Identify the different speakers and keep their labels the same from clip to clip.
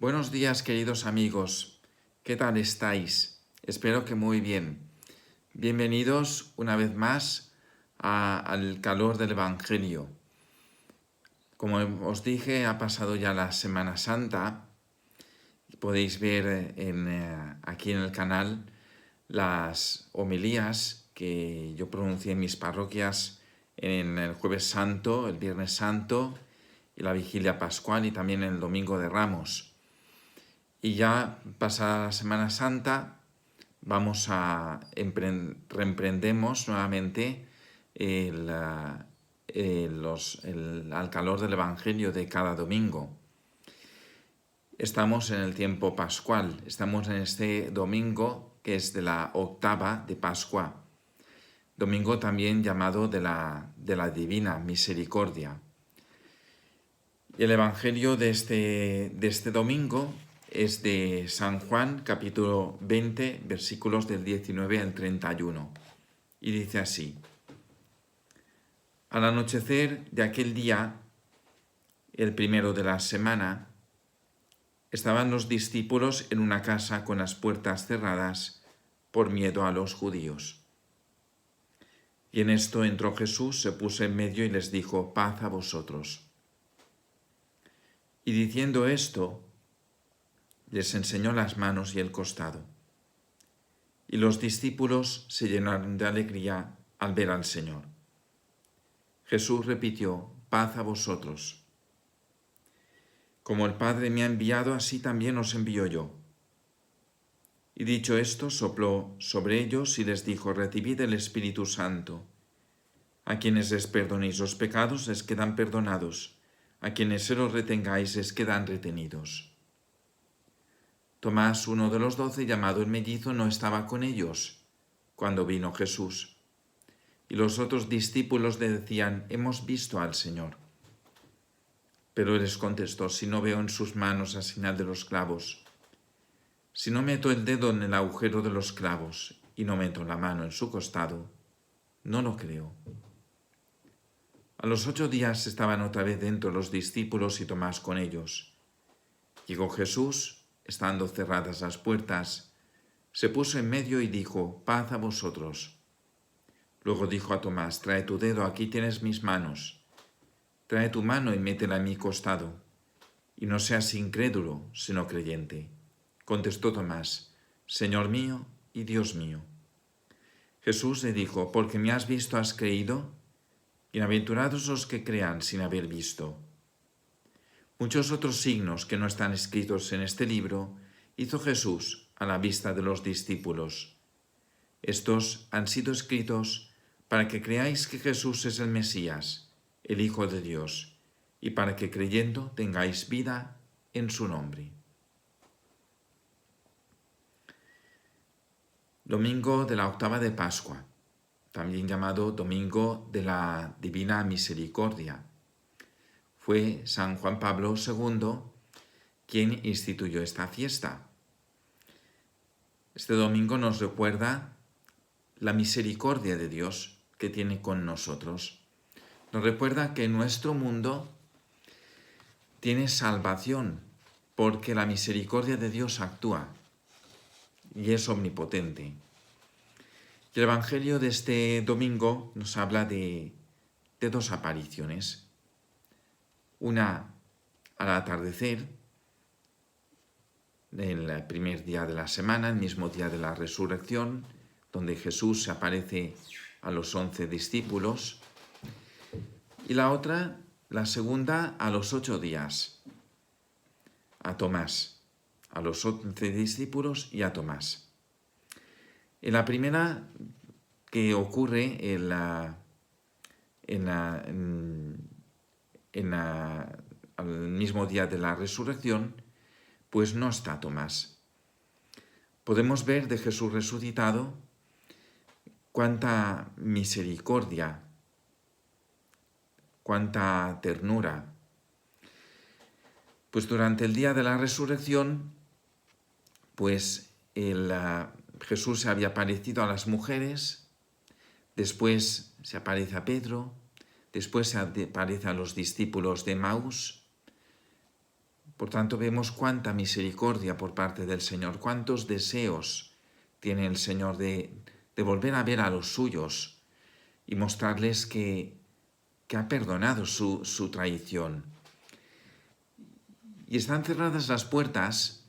Speaker 1: Buenos días, queridos amigos. ¿Qué tal estáis? Espero que muy bien. Bienvenidos una vez más al calor del Evangelio. Como os dije, ha pasado ya la Semana Santa. Podéis ver aquí en el canal las homilías que yo pronuncié en mis parroquias en el Jueves Santo, el Viernes Santo y la Vigilia Pascual y también el Domingo de Ramos. Y ya pasada la Semana Santa reemprendemos nuevamente al calor del Evangelio de cada domingo. Estamos en el tiempo pascual, estamos en este domingo que es de la octava de Pascua, domingo también llamado de la Divina Misericordia. Y el Evangelio de este domingo es de San Juan, capítulo 20, versículos del 19 al 31. Y dice así: Al anochecer de aquel día, el primero de la semana, estaban los discípulos en una casa con las puertas cerradas por miedo a los judíos. Y en esto entró Jesús, se puso en medio y les dijo: paz a vosotros. Y diciendo esto, les enseñó las manos y el costado. Y los discípulos se llenaron de alegría al ver al Señor. Jesús repitió: paz a vosotros. Como el Padre me ha enviado, así también os envío yo. Y dicho esto, sopló sobre ellos y les dijo: recibid el Espíritu Santo. A quienes les perdonéis los pecados les quedan perdonados, a quienes se los retengáis les quedan retenidos. Tomás, uno de los 12, llamado el mellizo, no estaba con ellos cuando vino Jesús. Y los otros discípulos le decían: hemos visto al Señor. Pero él les contestó: si no veo en sus manos la señal de los clavos, si no meto el dedo en el agujero de los clavos y no meto la mano en su costado, no lo creo. A los 8 días estaban otra vez dentro los discípulos y Tomás con ellos. Llegó Jesús, estando cerradas las puertas, se puso en medio y dijo: paz a vosotros. Luego dijo a Tomás: trae tu dedo, aquí tienes mis manos. Trae tu mano y métela en mi costado. Y no seas incrédulo, sino creyente. Contestó Tomás: Señor mío y Dios mío. Jesús le dijo: porque me has visto has creído. Bienaventurados los que crean sin haber visto. Muchos otros signos que no están escritos en este libro hizo Jesús a la vista de los discípulos. Estos han sido escritos para que creáis que Jesús es el Mesías, el Hijo de Dios, y para que creyendo tengáis vida en su nombre. Domingo de la octava de Pascua, también llamado Domingo de la Divina Misericordia. Fue San Juan Pablo II quien instituyó esta fiesta. Este domingo nos recuerda la misericordia de Dios que tiene con nosotros. Nos recuerda que nuestro mundo tiene salvación porque la misericordia de Dios actúa y es omnipotente. Y el Evangelio de este domingo nos habla de 2 apariciones. Una al atardecer, el primer día de la semana, el mismo día de la resurrección, donde Jesús se aparece a los 11 discípulos. Y la otra, la segunda, a los 8 días, a Tomás, a los 11 discípulos y a Tomás. En la primera, que ocurre al mismo día de la resurrección, pues no está Tomás. Podemos ver de Jesús resucitado cuánta misericordia, cuánta ternura. Pues durante el día de la resurrección, pues Jesús se había aparecido a las mujeres, después se aparece a Pedro, después se aparece a los discípulos de Emaús, Por tanto, vemos cuánta misericordia por parte del Señor, cuántos deseos tiene el Señor de volver a ver a los suyos y mostrarles que ha perdonado su traición. Y están cerradas las puertas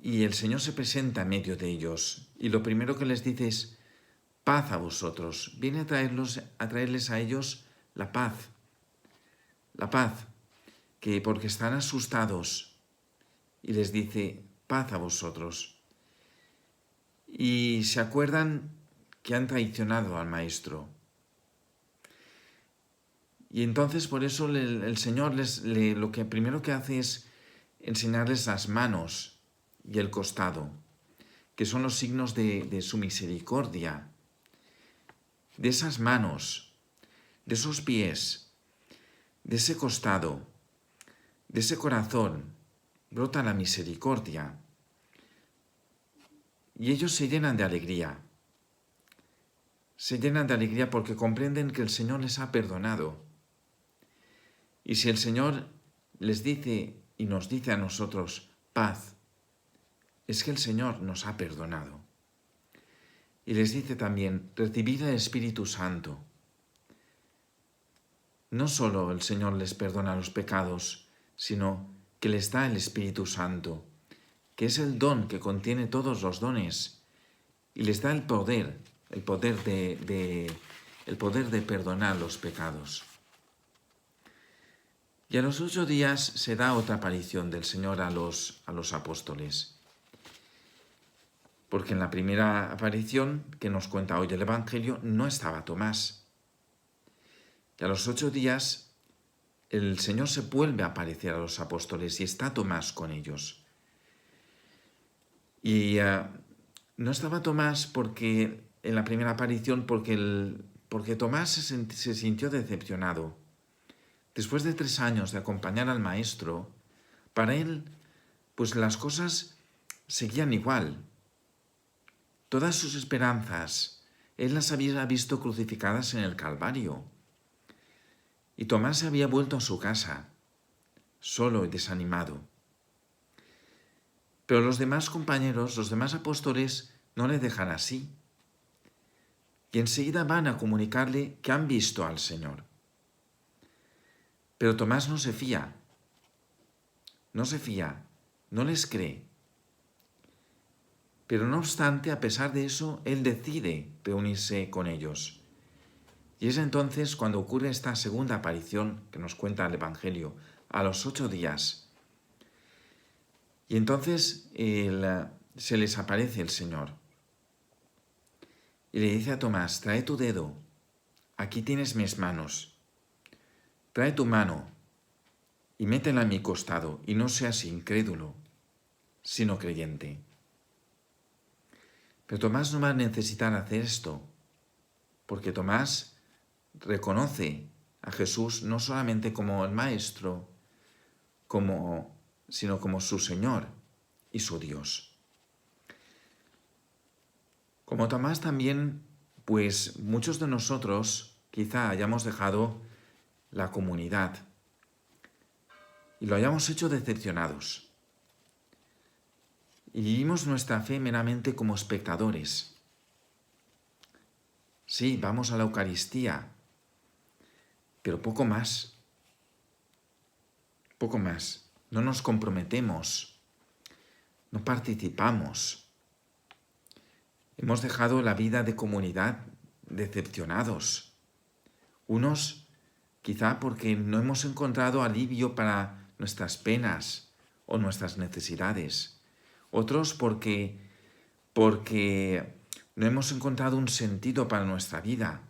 Speaker 1: y el Señor se presenta en medio de ellos. Y lo primero que les dice es, paz a vosotros. Viene a traerles a ellos la paz. La paz, que porque están asustados, y les dice, paz a vosotros. Y se acuerdan que han traicionado al Maestro. Y entonces por eso el Señor lo que primero que hace es enseñarles las manos y el costado, que son los signos de su misericordia. De esas manos, de esos pies, de ese costado, de ese corazón, brota la misericordia. Y ellos se llenan de alegría. Se llenan de alegría porque comprenden que el Señor les ha perdonado. Y si el Señor les dice y nos dice a nosotros paz, es que el Señor nos ha perdonado. Y les dice también, recibid el Espíritu Santo. No solo el Señor les perdona los pecados, sino que les da el Espíritu Santo, que es el don que contiene todos los dones, y les da el poder de perdonar los pecados. Y a los 8 días se da otra aparición del Señor a los apóstoles. Porque en la primera aparición que nos cuenta hoy el Evangelio no estaba Tomás. Y a los 8 días el Señor se vuelve a aparecer a los apóstoles y está Tomás con ellos. Y no estaba Tomás porque en la primera aparición porque Tomás se sintió decepcionado. Después de 3 años de acompañar al Maestro, para él, pues las cosas seguían igual. Todas sus esperanzas, él las había visto crucificadas en el Calvario. Y Tomás se había vuelto a su casa, solo y desanimado. Pero los demás compañeros, los demás apóstoles, no le dejan así. Y enseguida van a comunicarle que han visto al Señor. Pero Tomás no se fía, no les cree. Pero no obstante, a pesar de eso, él decide reunirse con ellos. Y es entonces cuando ocurre esta segunda aparición que nos cuenta el Evangelio, a los 8 días. Y entonces se les aparece el Señor. Y le dice a Tomás, trae tu dedo, aquí tienes mis manos. Trae tu mano y métela en mi costado, y no seas incrédulo, sino creyente. Pero Tomás no va a necesitar hacer esto, porque Tomás reconoce a Jesús no solamente como el Maestro, sino como su Señor y su Dios. Como Tomás también, pues muchos de nosotros quizá hayamos dejado la comunidad y lo hayamos hecho decepcionados. Y vivimos nuestra fe meramente como espectadores. Sí, vamos a la Eucaristía, pero poco más. Poco más. No nos comprometemos, no participamos. Hemos dejado la vida de comunidad decepcionados. Unos quizá porque no hemos encontrado alivio para nuestras penas o nuestras necesidades. Otros porque no hemos encontrado un sentido para nuestra vida.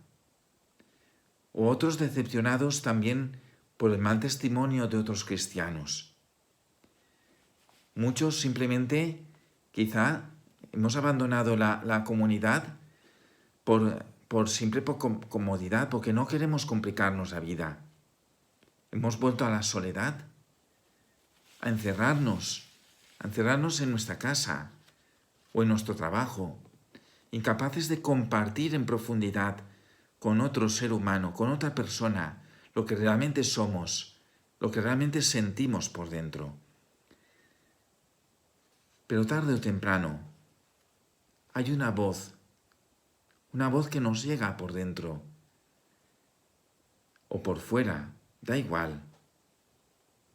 Speaker 1: O otros decepcionados también por el mal testimonio de otros cristianos. Muchos simplemente quizá hemos abandonado la comunidad por simple comodidad, porque no queremos complicarnos la vida. Hemos vuelto a la soledad, a encerrarnos en nuestra casa o en nuestro trabajo, incapaces de compartir en profundidad con otro ser humano, con otra persona, lo que realmente somos, lo que realmente sentimos por dentro. Pero tarde o temprano hay una voz que nos llega por dentro o por fuera, da igual,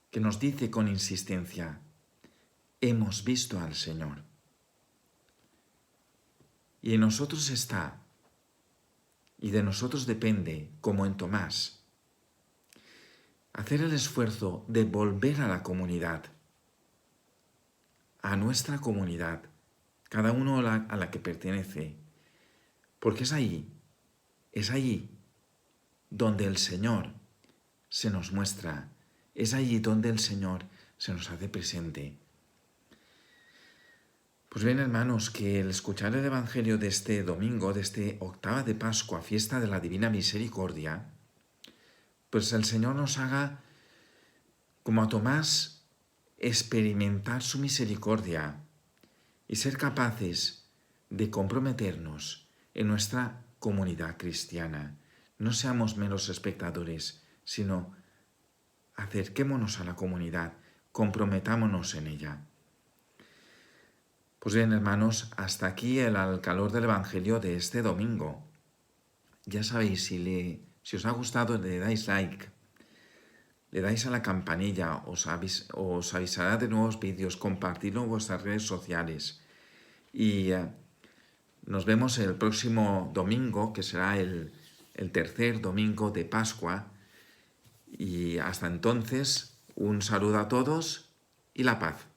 Speaker 1: que nos dice con insistencia, hemos visto al Señor. Y en nosotros está, y de nosotros depende, como en Tomás, hacer el esfuerzo de volver a la comunidad, a nuestra comunidad, cada uno a la que pertenece, porque es allí donde el Señor se nos muestra, es allí donde el Señor se nos hace presente. Pues bien, hermanos, que el escuchar el Evangelio de este domingo, de este octava de Pascua, fiesta de la Divina Misericordia, pues el Señor nos haga, como a Tomás, experimentar su misericordia y ser capaces de comprometernos en nuestra comunidad cristiana. No seamos meros espectadores, sino acerquémonos a la comunidad, comprometámonos en ella. Pues bien, hermanos, hasta aquí al calor del Evangelio de este domingo. Ya sabéis, si os ha gustado, le dais like, le dais a la campanilla, os avisará de nuevos vídeos, compartidlo en vuestras redes sociales. Y nos vemos el próximo domingo, que será el tercer domingo de Pascua. Y hasta entonces, un saludo a todos y la paz.